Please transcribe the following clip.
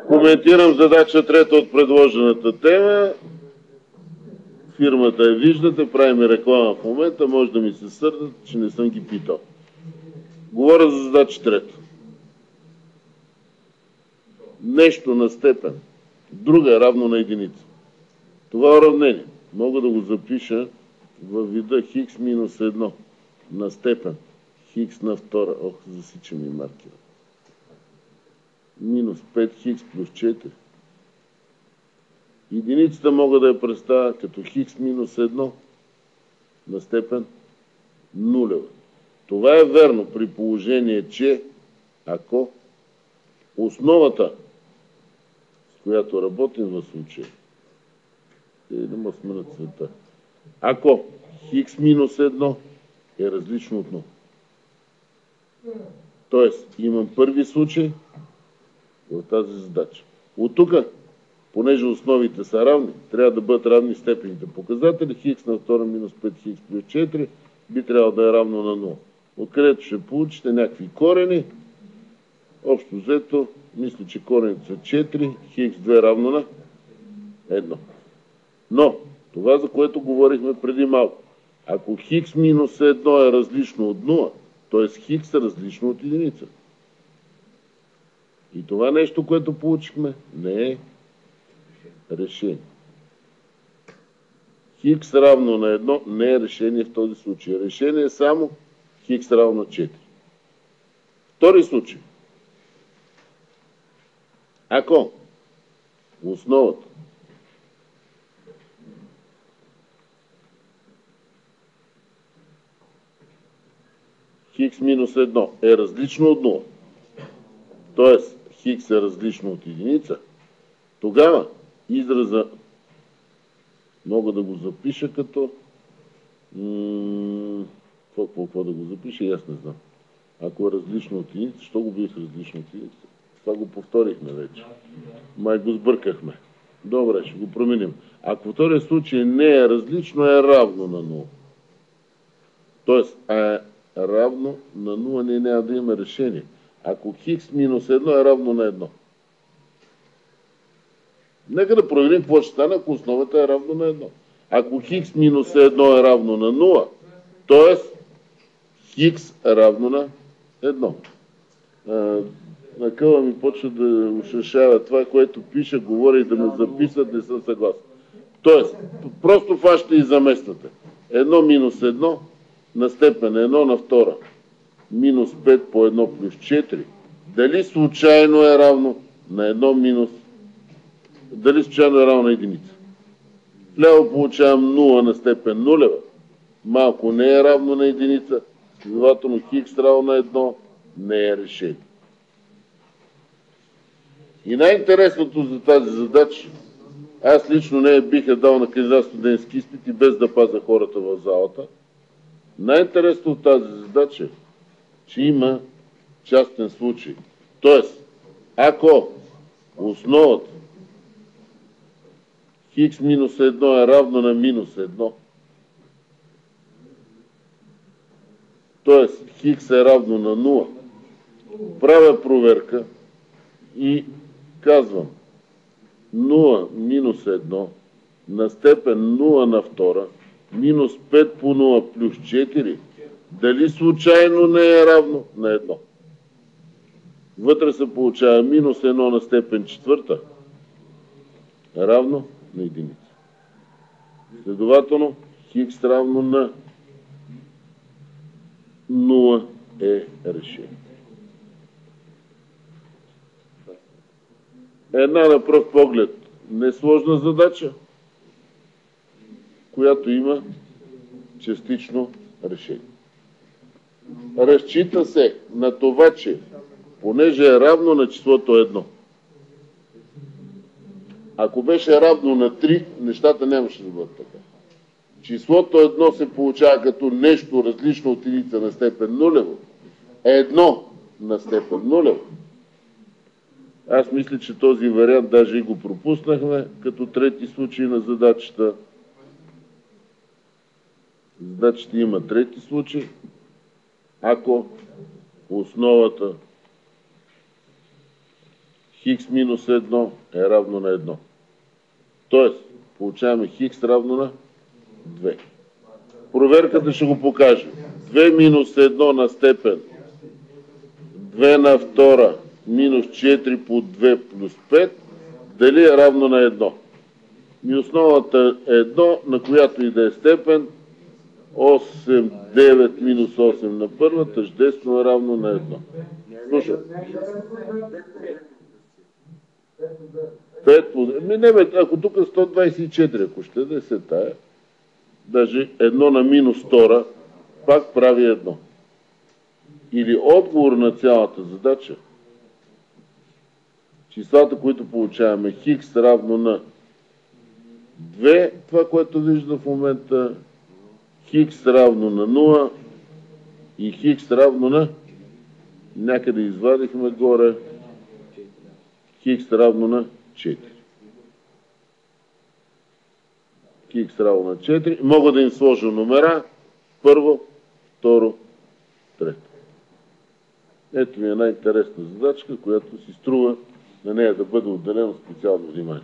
Коментирам задача трета от предложената тема. Фирмата я виждате, правим реклама в момента, може да ми се сърдат, че не съм ги питал. Говоря за задача трета. Нещо на степен, друга е равно на единица. Това уравнение мога да го запиша във вида хикс минус 1 на степен хикс на втора. Ох, засича ми маркера. Минус 5 хикс плюс 4. Единицата мога да я представя като хикс минус 1 на степен нулева. Това е верно при положение, че ако основата, с която работим в случая, да ма смена цвета, ако хикс минус 1 е различно от 0. Тоест, имам първи случай в тази задача. От тук, понеже основите са равни, трябва да бъдат равни степените показатели. Хикс на втора минус 5 хикс плюс 4 би трябвало да е равно на 0. Откъдето ще получите някакви корени. Общо взето, мисля, че корените са 4, хикс 2 равно на 1. Но, това, за което говорихме преди малко, ако хикс минус 1 е различно от 0, т.е. хикс е различно от единица. И това нещо, което получихме, не е решение. Хикс равно на 1 не е решение в този случай. Решение е само хикс равно на 4. Втори случай. Ако основата хикс минус 1 е различно от 0, т.е. хикс е различно от единица, тогава израза мога да го запиша като... Какво да го запиша? Аз не знам. Ако е различно от единица, що го бих различно от единица? Това го повторихме вече. Май го сбъркахме. Добре, ще го променим. Ако втория случай не е различно, е равно на 0. Тоест, равно на 0 ние няма да има решение. Ако хикс минус 1 е равно на 1. Нека да проверим какво ще стане, ако основата е равно на 1. Ако хикс минус 1 е равно на 0, т.е. хикс е равно на 1. На къла ми почва да ушашава това, което пише, говори и да ме записат, не съм съгласен. Тоест, просто фащате и замествате. 1 минус 1 на степен 1 на втора. Минус 5 по 1 плюс 4. Дали случайно е равно на 1 минус... Дали случайно е равно на единица? Вляво получавам 0 на степен нулева. Малко не е равно на единица. Следователно хикс равно на 1 не е решение. И най-интересното за тази задача, аз лично не биха дал на кандидат студентски изпити без да пазя хората в залата. Най-интересното от тази задача е, че има частен случай. Тоест, ако основата хикс минус 1 е равно на минус 1, т.е. хикс е равно на 0, правя проверка и казвам 0 минус 1 на степен 0 на втора минус 5 по 0 плюс 4, дали случайно не е равно на 1? Вътре се получава минус 1 на степен четвърта равно на единица. Следователно, хикс равно на 0 е решение. Една на пръв поглед несложна задача, която има частично решение. Разчита се на това, че понеже е равно на числото 1, ако беше равно на 3, нещата нямаше да бъдат така. Числото 1 се получава като нещо различно от единица на степен нулево. 1 на степен нулево. Аз мисля, че този вариант даже и го пропуснахме като трети случай на задачата. Задачата има трети случай. Ако основата хикс минус 1 е равно на 1. Тоест, получаваме хикс равно на 2. Проверката ще го покаже. 2 минус 1 на степен 2 на втора минус 4 по 2 плюс 5, дали е равно на 1. И основата е 1, на която и да е степен, 8, 9 минус 8 на първа, тъждествено е равно на 1. Слушай. 5, ако тук 124, ако ще да се тая, даже 1 на минус 2, пак прави 1. Или отговор на цялата задача, числата, които получаваме, хикс равно на 2, това, което вижда в момента, хикс равно на 0 и хикс равно на, някъде извадихме горе, хикс равно на 4. Хикс равно на 4. Мога да им сложа номера. Първо, второ, трето. Ето ми една интересна задачка, която си струва на нея да бъде отделено специално внимание.